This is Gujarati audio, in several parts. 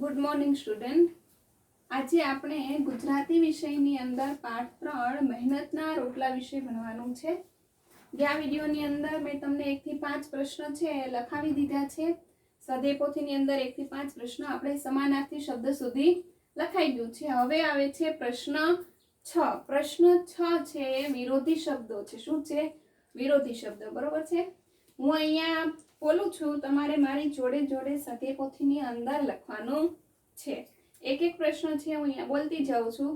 Good morning student. આજે આપણે ગુજરાતી વિષયની અંદર પાઠ 3 મહેનતના રોટલા વિશે ભણવાનું છે. ગયા વિડીયોની અંદર મેં તમને 1 થી 5 પ્રશ્ન છે લખાવી દીધા છે. સ્વાધ્યાય પોથીની અંદર 1 થી 5 પ્રશ્ન આપણે સમાનાર્થી શબ્દ સુધી લખાઈ ગયું છે. હવે આવે છે પ્રશ્ન 6. પ્રશ્ન 6 છે વિરોધી શબ્દો છે. શું છે? વિરોધી શબ્દો. બરોબર છે. હું અહીંયા બોલું છું, તમારે મારી જોડે જોડે સ્વાધ્યાય પોથીની અંદર લખવાનું છે. એક એક પ્રશ્ન છે હું અહીંયા બોલતી જાઉં છું,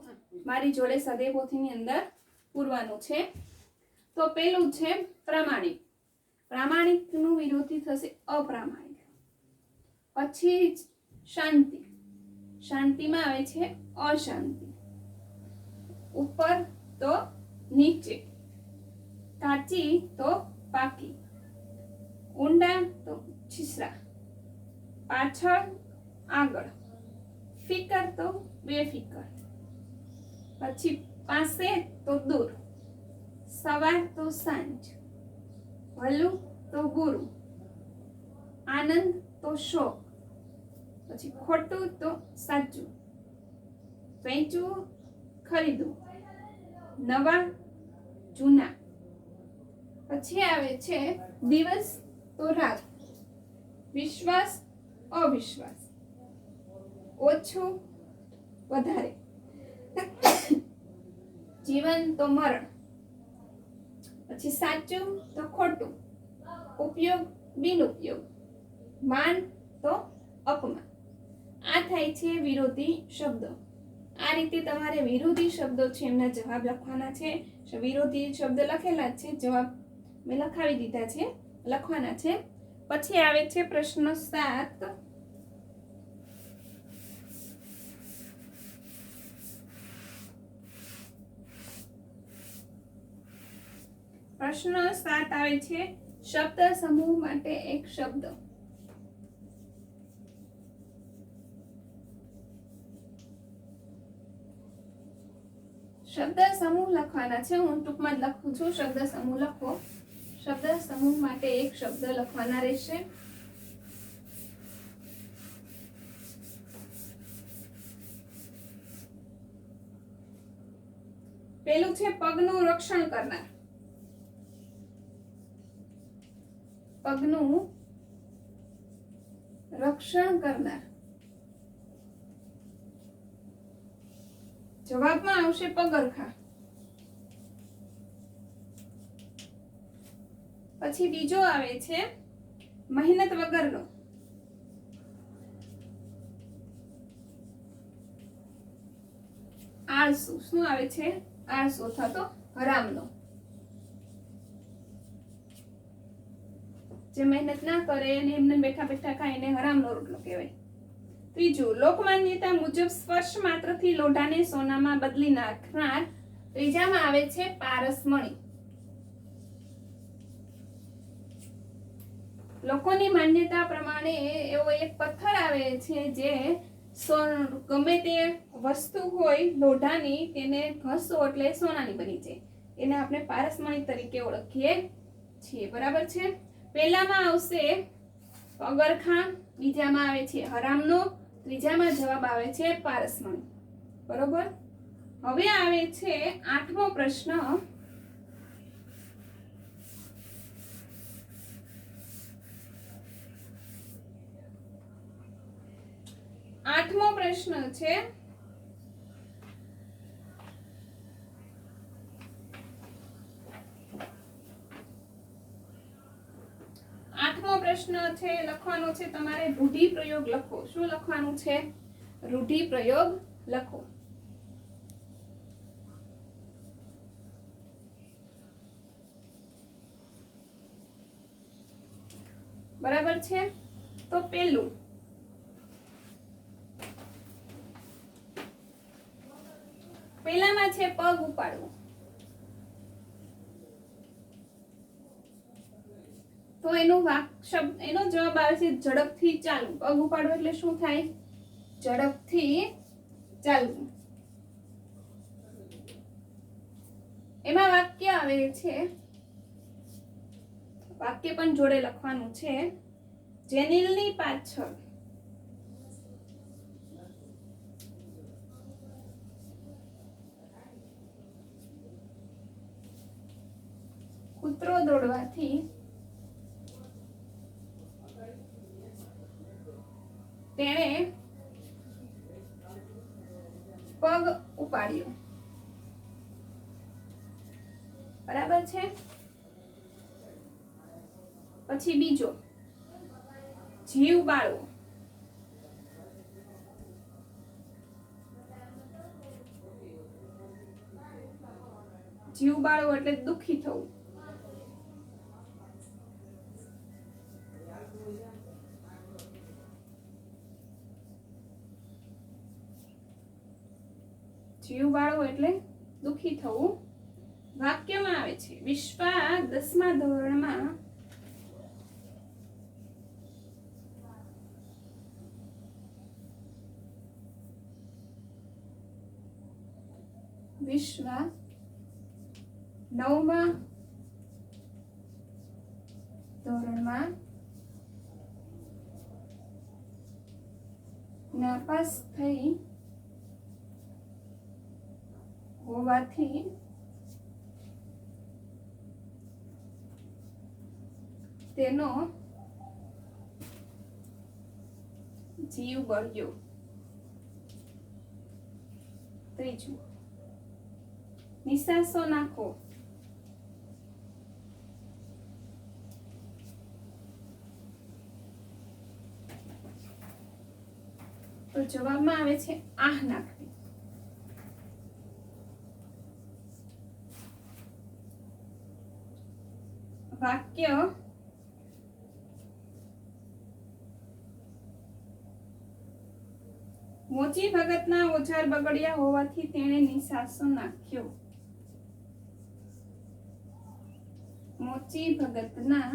મારી જોડે સ્વાધ્યાય પોથીની અંદર પૂરવાનું છે. તો પેલું છે પ્રામાણિક. પ્રામાણિકનું વિરોધી થશે અપ્રામાણિક. પછી શાંતિ. શાંતિમાં આવે છે અશાંતિ. ઉપર તો નીચે, કાચી તો પાકી, ઊંડા તો છીછરા, પાછળ આગળ, ફિકર તો બેફિકર, પછી પાસે તો દૂર, સવાર તો સાંજ, ભલું તો બુરું, આનંદ તો શોક, પછી ખોટું તો સાચું, વેચવું ખરીદવું, નવા જૂના. પછી આવે છે દિવસ તો રાત, વિશ્વાસ અવિશ્વાસ, ઓછું વધારે, જીવન તો મરણ, પછી સાચું તો ખોટું, ઉપયોગ બિનઉપયોગ, માન તો અપમાન. આ થાય છે વિરોધી શબ્દો. આ રીતે તમારે વિરોધી શબ્દો છે એમના જવાબ લખવાના છે. વિરોધી શબ્દ લખેલા છે, જવાબ મેં લખાવી દીધા છે, લખવાના છે. પછી આવે છે પ્રશ્ન 7. પ્રશ્ન 7 આવે છે શબ્દ સમૂહ માટે એક શબ્દ. શબ્દ સમૂહ લખવાના છે. હું ટૂંકમાં જ લખું છું. શબ્દ સમૂહ લખો. શબ્દ સમૂહ માટે એક શબ્દ લખવાના રહેશે. પેલું છે પગનું રક્ષણ કરનાર. પગનું રક્ષણ કરનાર. જવાબમાં આવશે પગરખાં. પછી બીજો આવે છે મહેનત વગરનો. આળસુ. શું આવે છે? આળસુ અથવા તો હરામનો. જે મહેનત ના કરે અને એમને બેઠા બેઠા ખાય એને હરામનો રોટલો કહેવાય. ત્રીજું લોકમાન્યતા મુજબ સ્પર્શ માત્રથી લોઢાને સોનામાં બદલી નાખનાર. ત્રીજામાં આવે છે પારસમણી. લોકોની માન્યતા પ્રમાણે એવો એક પથ્થર આવે છે જે ગમે તે વસ્તુ હોય લોઢાની તેને ઘસો એટલે સોનાની બની જાય. એને આપણે પારસમણી તરીકે ઓળખીએ છીએ. બરાબર છે. પહેલામાં આવશે પગરખાં, બીજામાં આવે છે હરામનો, ત્રીજામાં જવાબ આવે છે પારસમણી. બરોબર. હવે આવે છે 8મો પ્રશ્ન. 8મો પ્રશ્ન છે લખવાનો છે તમારે રૂઢિપ્રયોગ લખો. શું લખવાનું છે? રૂઢિપ્રયોગ લખો. બરાબર છે. તો પહેલામાં છે પગ ઉપાડવું. તો એનો જવાબ આવે છે ઝડપથી ચાલવું. પગ ઉપાડવું એટલે શું થાય? ઝડપથી ચાલવું. એમાં વાક્ય આવે છે, વાક્ય પણ જોડે લખવાનું છે. જેનિલની પાછળ કૂતરો દોડવાથી તેણે પગ ઉપાડ્યો. બરાબર છે. પછી બીજો, જીવ બાળવો. જીવ બાળવો એટલે દુઃખી થવું. જીવ બાળવો એટલે દુઃખી થવું. વાક્યમાં આવે છે વિશ્વા 10મા ધોરણમાં વિશ્વા 9મા ધોરણમાં નાપાસ થઈ હોવાથી તેનો જીવ બળ્યો. ત્રીજું, નિસાસો નાખો. તો જવાબમાં આવે છે આહ નાખવી. વાક્ય મોચી ભગતના ઓજાર બગડ્યા હોવાથી તેણે નિસાસો નાખ્યો. મોચી ભગતના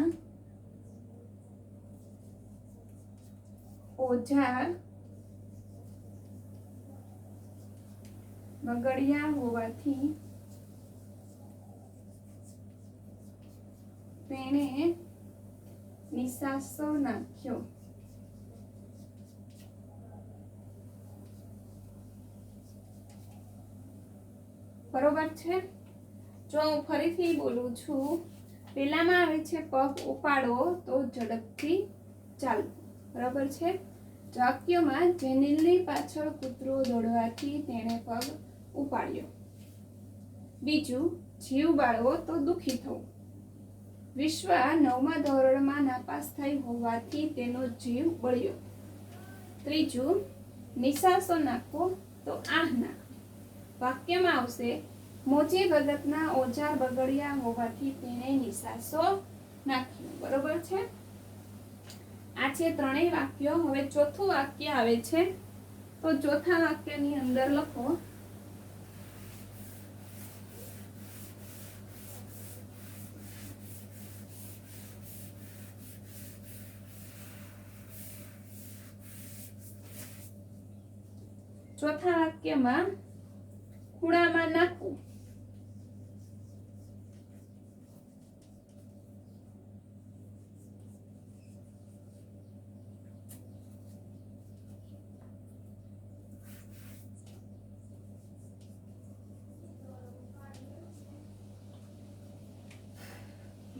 ઓજાર બગડ્યા હોવાથી તેણે નિસાસો નાખ્યો. બરોબર છે. જો હું ફરીથી બોલું છું, પેલામાં આવે છે પગ ઉપાડો તો ઝડપથી ચાલવું. બરોબર છે. વાક્યમાં જેનિલની પાછળ કૂતરો દોડવાથી તેણે પગ ઉપાડ્યો. બીજું, જીવ બાળવો તો દુઃખી થવું. વિશ્વા 9મા ધોરણમાં નાપાસ થઈ હોવાથી તેનો જીવ બળ્યો. ત્રીજું, નિસાસો નાખવો તો આહ નાખવો. વાક્યમાં આવશે મોચી ભગતના ઓજાર બગડ્યા હોવાથી તેણે નિસાસો નાખ્યો. બરોબર છે. આ છે ત્રણેય વાક્યો. હવે ચોથું વાક્ય આવે છે. તો ચોથા વાક્યની અંદર લખો ચોથા વાક્યમાં ખૂણામાં નાખવું.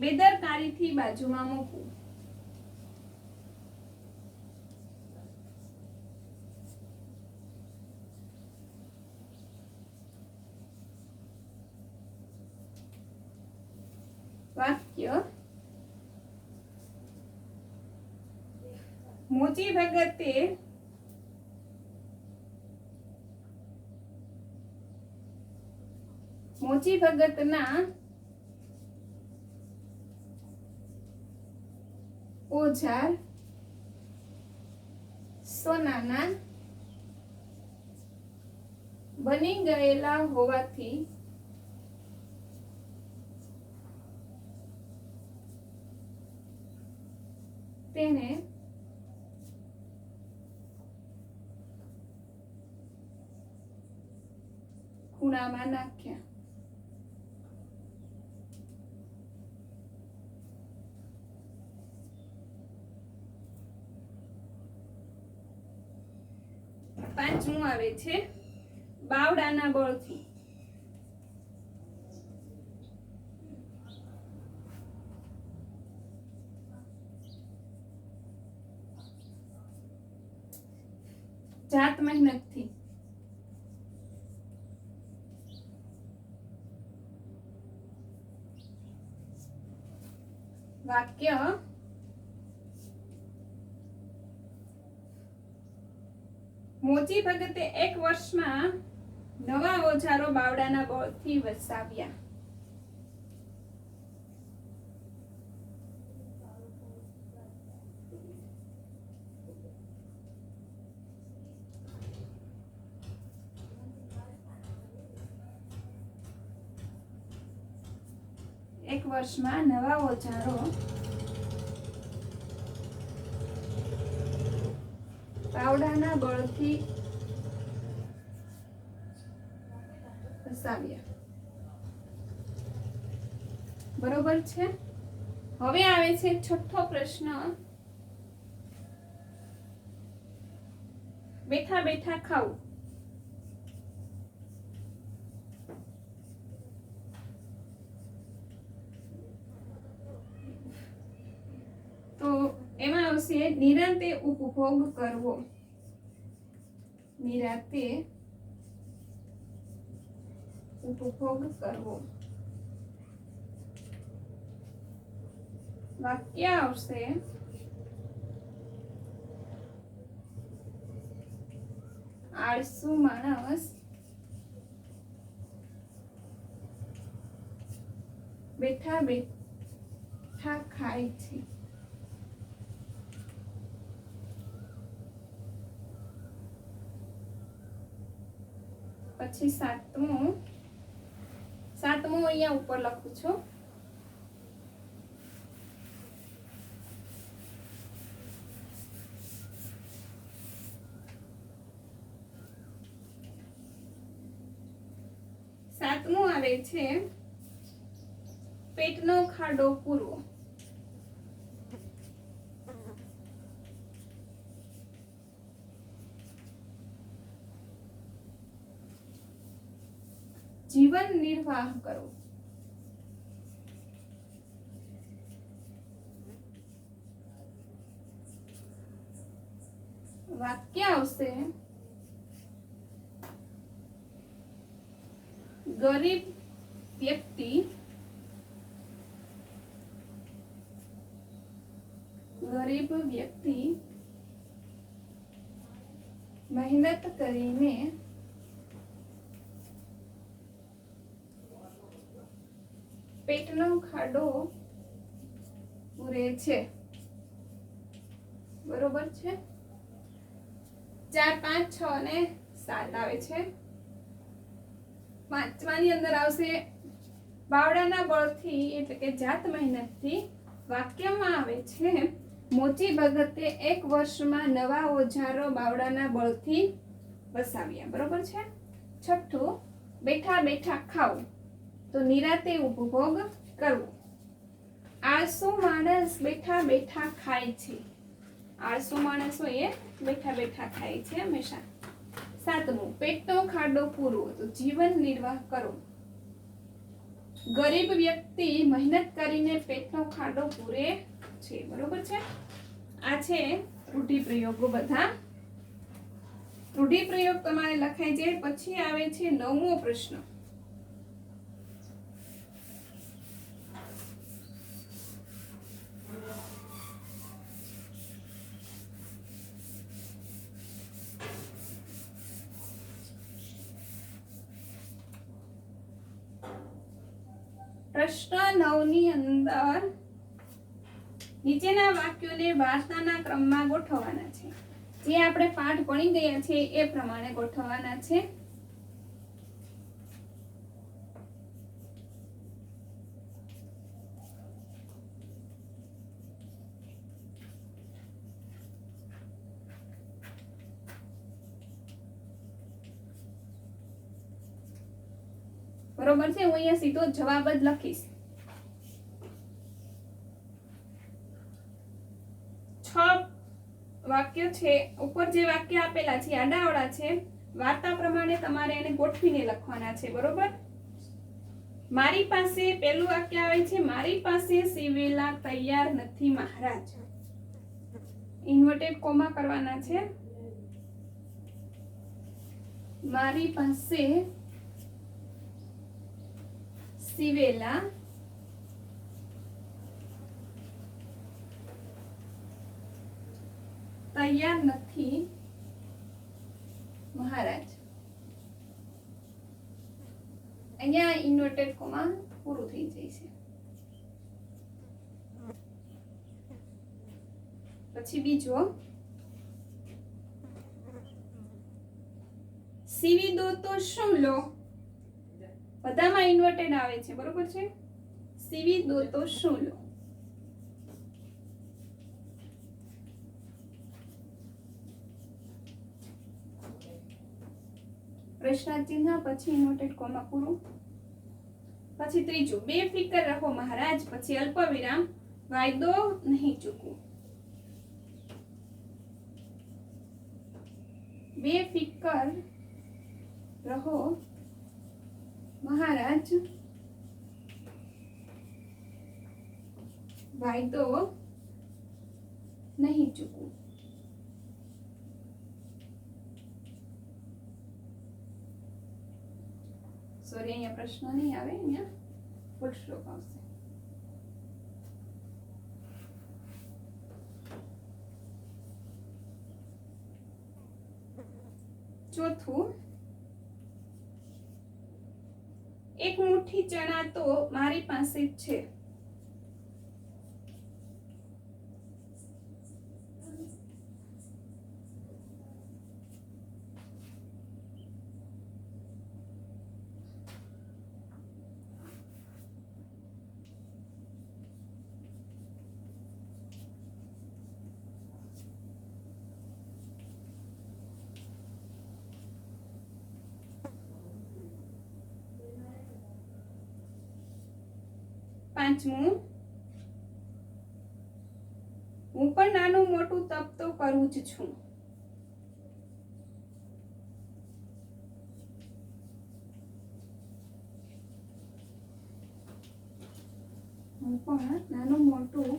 બેદરકારીથી બાજુમાં મૂકવું. વાક્ય મોચી ભગતે ભગતના ઓજાર સોનાના બની ગયેલા હોવાથી તેને ખૂણામાં નાખ્યા. પાંચમું આવે છે બાવડાના બળથી. જાત મહેનતથી. વાક્ય મોચી ભગતે 1 વર્ષમાં નવા ઓજારો બાવડાના બળથી વસાવ્યા. એક વર્ષમાં નવા ઓજારો બાવડાના બળથી વસાવ્યા. બરોબર છે. હવે આવે છે છઠ્ઠો પ્રશ્ન. બેઠા બેઠા ખાવું. તો એમાં આવશે નિરાંતે ઉપભોગ કરવો. નિરાંતે ઉપભોગ કરવો. વાક્ય આવશે આળસુ માણસ બેઠા બેઠા ખાય છે. પછી સાતમું અહીંયા ઉપર લખું છું. સાતમું આવે છે પેટનો ખાડો પૂરવો. જીવન નિર્વાહ કરો. વાક્ય આવશે ગરીબ વ્યક્તિ મહેનત કરીને પેટનો ખાડો પૂરે છે. બરોબર છે. 4, 5, 6 અને 7 આવે છે. પાંચમાની અંદર આવશે બાવડાના બળથી એટલે કે જાત મહેનતથી. વાક્યમાં આવે છે મોચી ભગતે 1 વર્ષમાં નવા ઓજારો બાવડાના બળથી વસાવ્યા. બરોબર છે. છઠ્ઠું બેઠા બેઠા ખાવું. તો નિરાતે ઉપભોગ કરવો. આળસુ માણસ બેઠા બેઠા ખાય છે. આળસુ માણસો એ બેઠા બેઠા ખાય છે હંમેશા. સાતમું પેટનો ખાડો પૂરવો. તો જીવન નિર્વાહ કરો. ગરીબ વ્યક્તિ મહેનત કરીને પેટનો ખાડો પૂરે છે. બરોબર છે. આ છે રૂઢિપ્રયોગો બધા. રૂઢિપ્રયોગ તમારે લખાઈ જાય. પછી આવે છે 9મો પ્રશ્ન. પ્રશ્ન 9 ની અંદર નીચેના વાક્યોને વાર્તાના ક્રમમાં ગોઠવવાના છે. જે આપણે પાઠ ભણી ગયા છે એ પ્રમાણે ગોઠવવાના છે. બરોબર છે. હું અહીંયા સીધો જવાબ જ લખીશ. 6 વાક્ય છે. ઉપર જે વાક્ય આપેલા છે આડાઅવળા છે. વાર્તા પ્રમાણે તમારે એને ગોઠવીને લખવાના છે. બરોબર. મારી પાસે પહેલું વાક્ય આવે છે મારી પાસે સીવેલા તૈયાર નથી મહારાજ. ઇન્વર્ટેડ કોમા કરવાના છે. મારી પાસે સીવેલા તૈયાર નથી મહારાજ. અહીંયા ઇન્વર્ટેડ કોમા પૂરું થઈ જાય છે. પછી બીજો, સીવી દો તો શું લો? બધામાં ઇન્વર્ટેડ આવે છે, બરોબર છે? સીવી દો તો શું લો? પ્રશ્ન ચિહ્ન પછી ઇન્વર્ટેડ કોમા પૂરું. પછી ત્રીજું, બેફિકર રહો મહારાજ, પછી અલ્પ વિરામ, વાયદો નહીં ચૂકવું. બેફિકર રહો મહારાજ, વાયદો નહીં ચૂકવું. સોરી, અહીંયા પ્રશ્ન નહીં આવે, અહીંયા ફૂલ સ્ટોપ આવશે. ચોથું, એક મુઠ્ઠી ચણા તો મારી પાસે જ છે. પાંચમું, હું પણ નાનું મોટું તપ તો કરું જ છું. હું પણ નાનું મોટું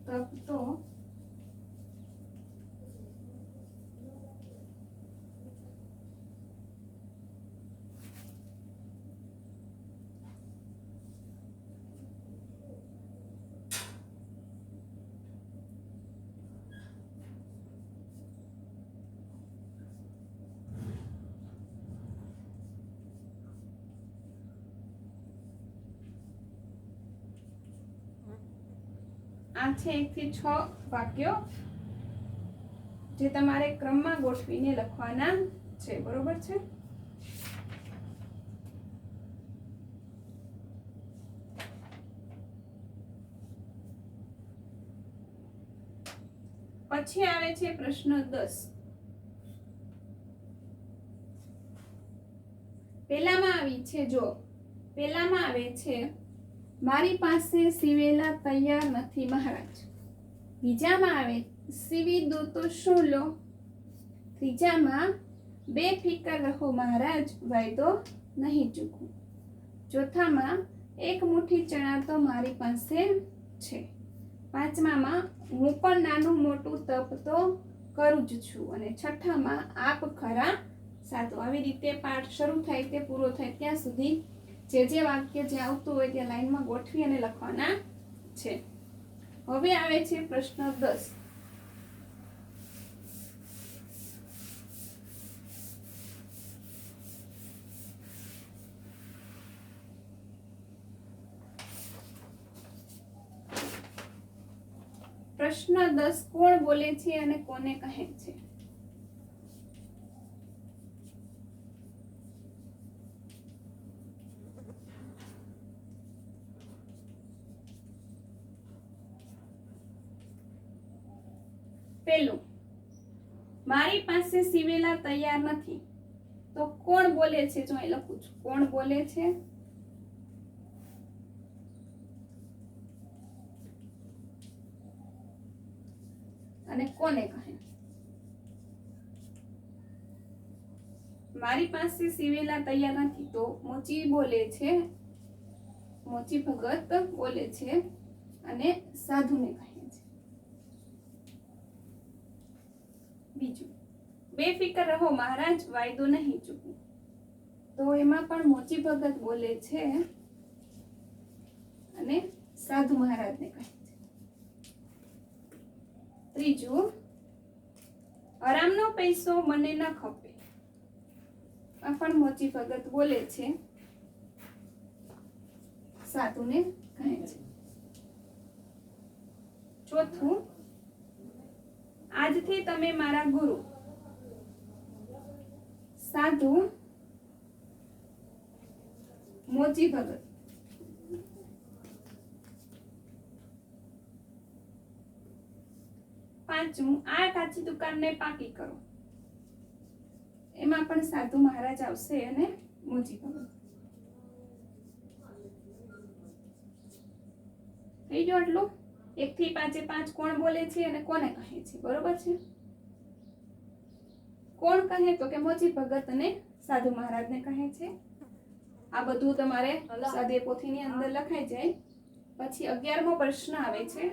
તપ તો આ છે 1 થી 6 વાક્યો જે તમારે ક્રમમાં ગોઠવીને લખવાના છે, બરોબર છે? પછી આવે છે પ્રશ્ન 10. પહેલામાં આવી છે, જો પહેલામાં આવે છે, મારી પાસે સીવેલા તૈયાર નથી મહારાજ. બીજામાં આવે, સીવી દો તો શું લો? ત્રીજામાં, બેફિકર રહો મહારાજ, વાયદો નહીં ચૂકવું. ચોથામાં, એક મુઠ્ઠી ચણા તો મારી પાસે છે. પાંચમામાં, હું પણ નાનું મોટું તપ તો કરું જ છું. અને છઠ્ઠામાં, આપ ખરા સાધુ. આવી રીતે પાઠ શરૂ થાય તે પૂરો થાય ત્યાં સુધી જે વાક્ય જે આવતું હોય તે લાઈનમાં ગોઠવી અને લખવાના છે. હવે આવે છે પ્રશ્ન 10. પ્રશ્ન 10 કોણ બોલે છે અને કોને કહે છે? પેલું, મારી પાસે સીવેલા તૈયાર નથી. તો કોણ બોલે છે? જો અહીં લખું છું, કોણ બોલે છે? અને કોને કહે? મારી પાસે સીવેલા તૈયાર નથી તો મોચી બોલે છે, મોચી ભગત બોલે છે અને સાધુને કહે છે. બીજું, બેફિકર રહો મહારાજ, વાયદો નહીં ચૂકવું. તો એમાં પણ મોચી ભગત બોલે છે અને સાધુ મહારાજને કહે છે. ત્રીજું, આરામનો પૈસો મને ન ખપે. આ પણ મોચી ભગત બોલે છે, સાધુને કહે છે. ચોથું, આજથી તમે મારા ગુરુ. સાધુ મોચી ભગત. પાંચમું, આ કાચી દુકાનને પાકી કરો. એમાં પણ સાધુ મહારાજ આવશે અને મોચી ભગત. થઈ ગયો આટલું? 1 થી 5 5 કોણ બોલે છે અને કોને કહે છે, બરોબર છે? કોણ કહે તો કે મોચી ભગત અને સાધુ મહારાજને કહે છે. આ બધું તમારે સ્વાધ્યાય પોથીની અંદર લખાઈ જાય. પછી 11મો પ્રશ્ન આવે છે.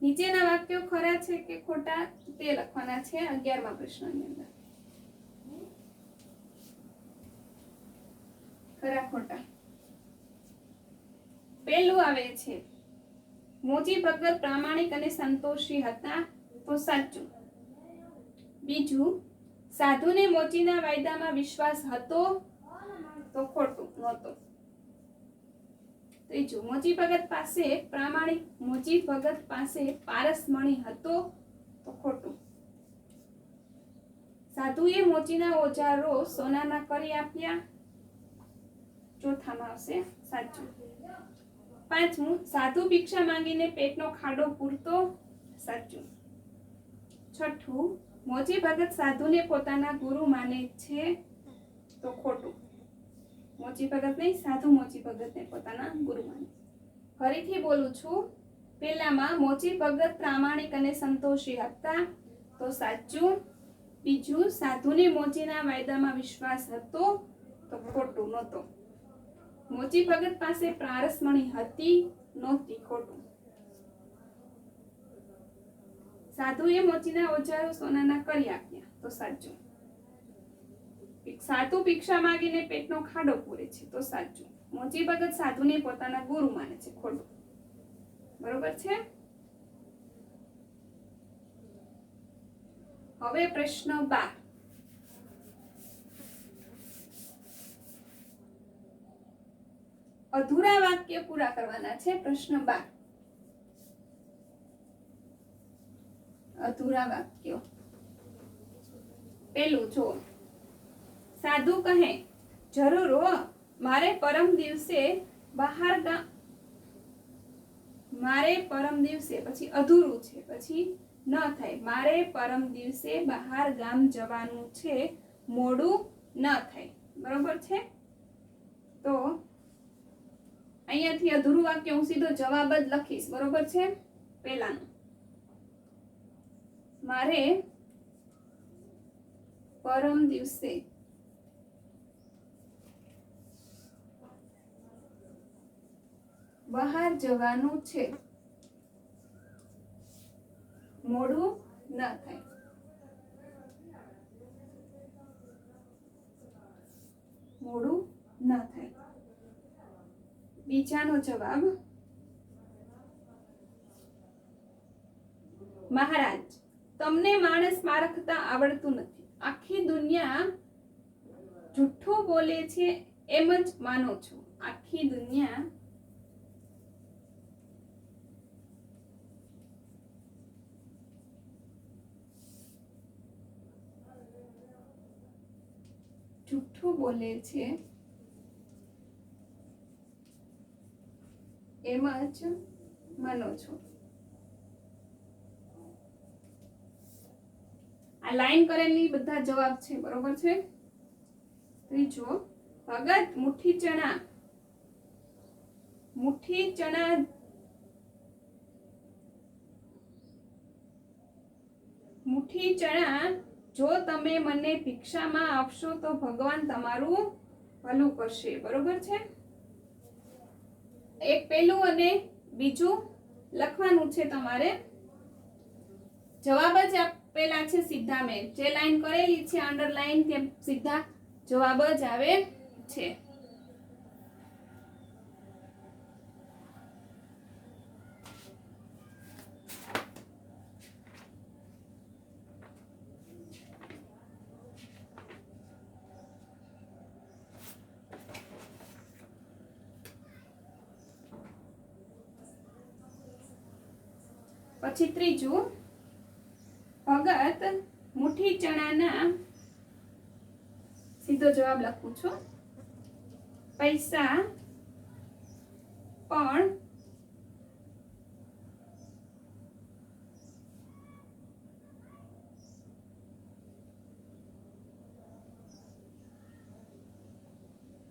નીચેના વાક્યો ખરા છે કે ખોટા તે લખવાના છે 11મા પ્રશ્નની અંદર. ખરા ખોટા. પહેલું આવે છે, મોચી ભગત પ્રામાણિક અને સંતોષી હતા, તો સાચું. બીજું, સાધુને મોચીના વાયદામાં વિશ્વાસ હતો, તો ખોટું, નહોતો. ત્રીજું, મોચી ભગત પાસે પારસમણી હતો, તો ખોટું. સાધુએ મોચીના ઓજારો સોનાના કરી આપ્યા, ચોથામાં આવશે સાચું. પાંચમું, સાધુ ભિક્ષા માંગીને પેટનો ખાડો પૂરતો, સાચું. છઠ્ઠું, મોચી ભગત સાધુને પોતાના ગુરુ માને છે, તો ખોટું. મોચી ભગત નહીં, સાધુ મોચી ભગતને પોતાના ગુરુ માને. ફરીથી બોલું છું. પહેલામાં મોચી ભગત પ્રામાણિક અને સંતોષી હતા, તો સાચું. બીજું, સાધુને મોચીના વાયદામાં વિશ્વાસ હતો, તો ખોટું, નહોતો. મોચી ભગત પાસે પારસમણી હતી, નહોતી, ખોટું. સાધુએ મોચીના ઓજારો સોનાના કરી આપ્યા, તો સાચું. સાધુ ભિક્ષા માંગીને પેટનો ખાડો પૂરે છે, તો સાચું. મોચી ભગત સાધુને પોતાના ગુરુ માને છે, ખોટું. બરોબર છે? હવે પ્રશ્ન 12. અધૂરા વાક્ય પૂરા કરવાના છે. પ્રશ્ન 12. અધૂરા વાક્યો. પેલું જો, સાધુ કહે, જરૂર હો, મારે પરમ દિવસે પછી અધૂરું છે, પછી ન થાય. મારે પરમ દિવસે બહાર ગામ જવાનું છે, મોડું ન થાય. બરોબર છે? તો અહીંયાથી અધૂરું વાક્ય હું સીધો જવાબ જ લખીશ. બરોબર છે? પહેલાનું, મારે પરમ દિવસે બહાર જવાનું છે, મોડું ન થાય. મોડું ન થાય. બીજાનો જવાબ, મહારાજ, તમને માણસ પારખતા આવડતું નથી. આખી દુનિયા જૂઠું બોલે છે એમ જ માનો છો. આખી દુનિયા જૂઠું બોલે છે એમ જ માનો છો. આ લાઈન કરેલી બધા જવાબ છે. બરોબર છે? ત્રીજો, ભગત મુઠ્ઠી ચણા જો તમે મને ભિક્ષામાં આપશો તો ભગવાન તમારું ભલું કરશે બરોબર છે। એક પહેલું અને બીજું લખવાનું છે તમારે। જવાબ જ આપેલા છે સીધા મેં જે લાઈન કરેલી છે અંડરલાઈન તે સીધા જવાબ જ આવે છે। પછી ત્રીજું, ભગત મુઠ્ઠી ચણાના, સીધો જવાબ લખું છું, પૈસા પણ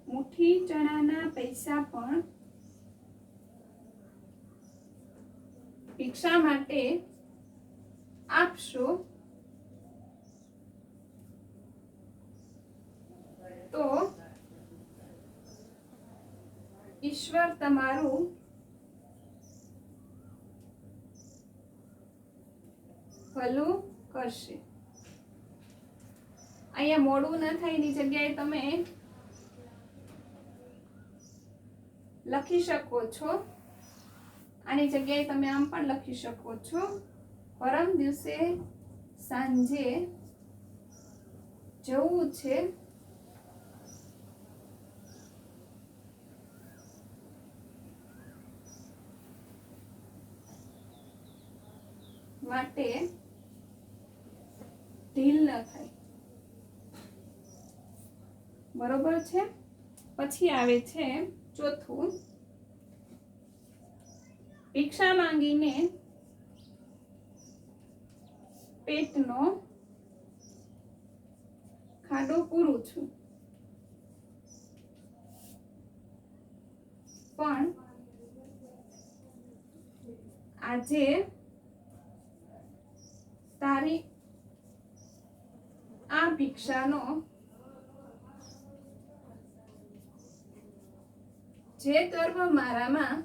મુઠ્ઠી ચણાના પૈસા પણ ભિક્ષા માટે આપશો તો ઈશ્વર તમારું ભલું કરશે। અહીંયા મોડું ન થાય એની જગ્યાએ તમે લખી શકો છો। આની જગ્યાએ તમે આમ પણ લખી શકો છો, પરમ દિવસે સાંજે જવું છે માટે ઢીલ ન થાય બરોબર છે। પછી આવે છે ચોથું, ભિક્ષા માંગીને પેટનો ખાડો પૂરું છું પણ આજે તારી આ ભિક્ષાનો જે ગર્વ મારામાં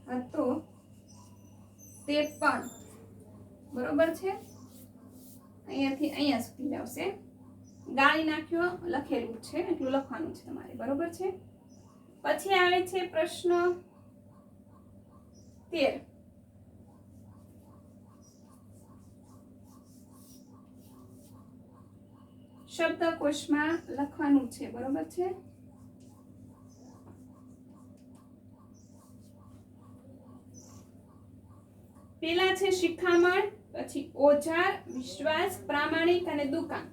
હતો તે પણ બરોબર છે। અહીંયાથી અહીંયા સુધી આવશે, ગાળી નાખ્યો લખેલું છે એટલું લખવાનું છે તમારે બરોબર છે। પછી આવે છે પ્રશ્ન 13, શબ્દકોશમાં લખવાનું છે બરોબર છે। પેલા છે શિખામણ, પછી ઓજાર, વિશ્વાસ, પ્રામાણિક અને દુકાન।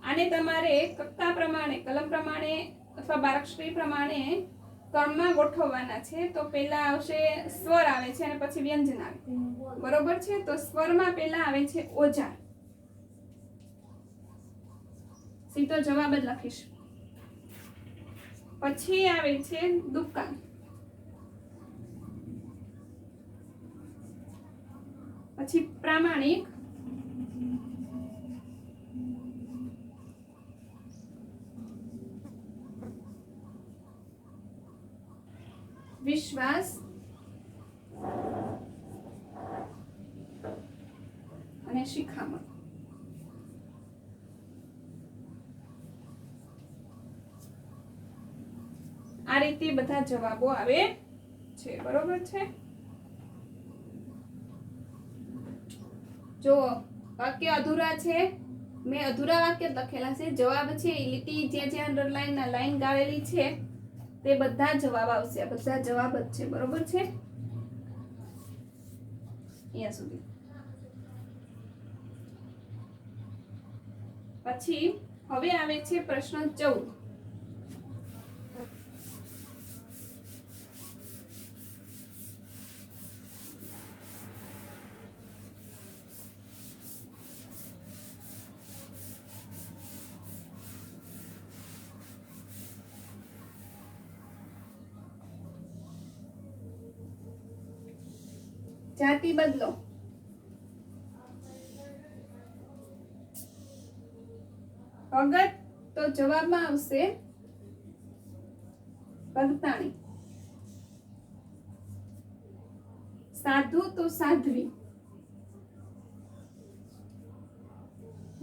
આને તમારે કક્કા પ્રમાણે, કલમ પ્રમાણે અથવા બારાક્ષરી પ્રમાણે ક્રમમાં ગોઠવવાના છે। તો પેલા આવશે સ્વર આવે છે અને પછી વ્યંજન આવે બરોબર છે। તો સ્વરમાં પેલા આવે છે ઓજાર, સીધો જવાબ જ લખીશ। પછી આવે છે દુકાન, પછી પ્રામાણિક, વિશ્વાસ અને શિખામણ। આ રીતે બધા જવાબો આવે છે બરોબર છે। જો વાક્ય અધૂરા છે, મેં અધૂરા વાક્ય લખેલા છે, જવાબ છે એ લીટી જ્યાં જ્યાં અંડરલાઈન ના લાઈન ગાળેલી છે તે બધા જવાબ આવશે। આ બધા જવાબ જ છે બરોબર છે અહીંયા સુધી। પછી હવે આવે છે પ્રશ્ન 14, જાતિ બદલો। ભગત તો જવાબમાં આવશે ભગતાણી. સાધુ તો સાધ્વી.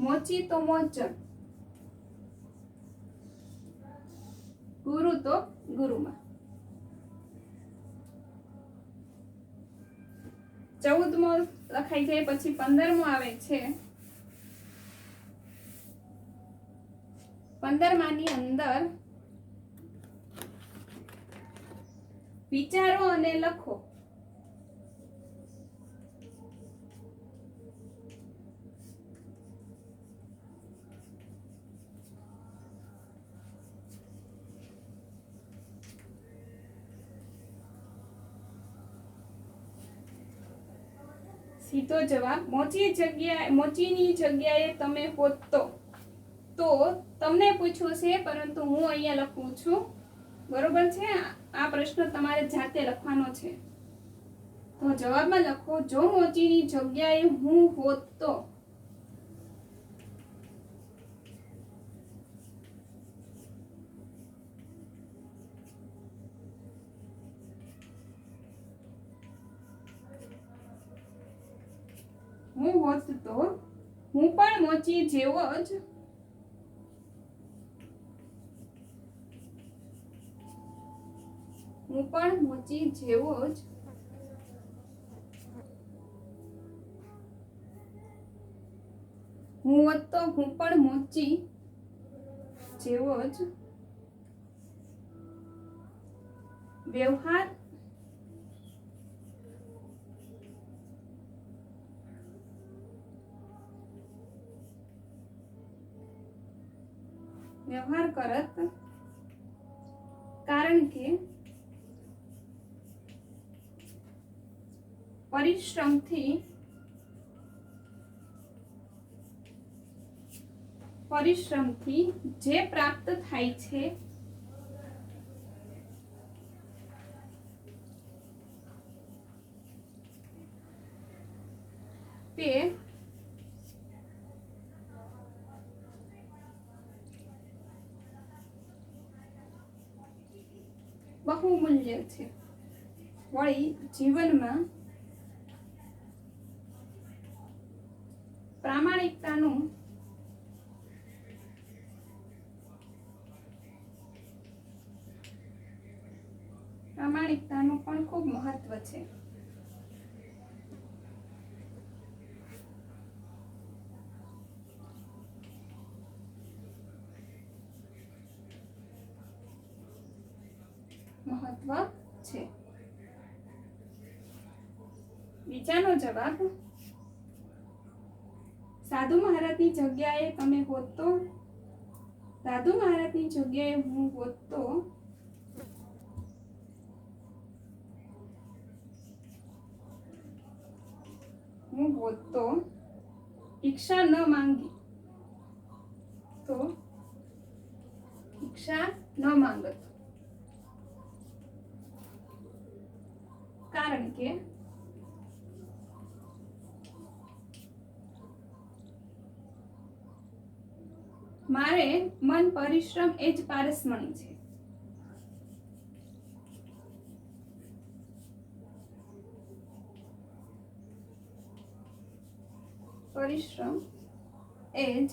મોચી તો મોચન. ગુરુ તો ગુરુમાં. 14મો લખાઈ જાય પછી 15મો આવે છે. 15માની અંદર વિચારો અને લખો. સીધો જવાબ મોચીની જગ્યાએ તમે હોત તો તમને પૂછ્યું છે, પરંતુ હું અહીંયા લખું છું. બરોબર છે. આ પ્રશ્ન તમારે જાતે લખવાનો છે. તો જવાબમાં લખો, જો મોચીની જગ્યાએ હું હોત તો. હું હોત તો હું પણ મોચી જેવો જ હું હોત તો હું પણ મોચી જેવો જ વ્યવહાર કરત, કારણ કે પરિશ્રમથી જે પ્રાપ્ત થાય છે તે બહુમૂલ્ય છે. વળી જીવનમાં પ્રામાણિકતાનું પણ ખૂબ મહત્વ છે. બીજાનો જવાબ, સાધુ મહારાજની જગ્યાએ તમે હોત તો, સાધુ મહારાજની જગ્યાએ હું હોત તો ભિક્ષા ન માંગી માંગત, કારણ કે મારે મન પરિશ્રમ એ જ પારસમણી છે. પરિશ્રમ એ જ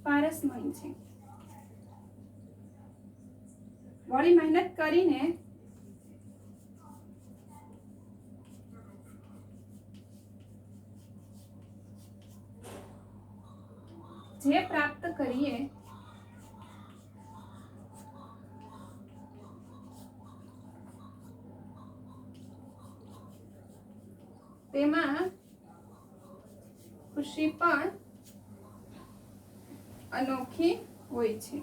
પારસમણી છે. વળી મહેનત કરીને જે પ્રાપ્ત કરીએ તેમાં ખુશી પણ અનોખી હોય છે.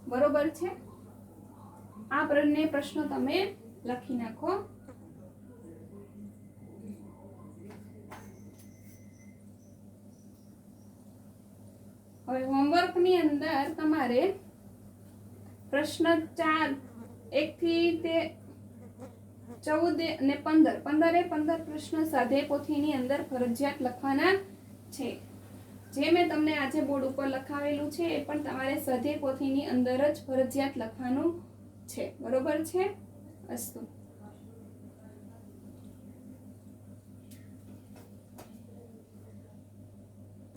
બરોબર છે. આ બંને પ્રશ્નો તમે લખી નાખો. હવે હોમવર્ક ની અંદર તમારે પ્રશ્ન 4 1 થી તે 14 અને 15 15 પ્રશ્ન સ્વાધ્યાય પોથીની અંદર ફરજિયાત લખવાના છે. જે મેં તમને આજે બોર્ડ ઉપર લખાવેલું છે એ પણ તમારે સ્વાધ્યાય પોથીની અંદર જ ફરજિયાત લખવાનું છે. બરોબર છે? અસ્તુ.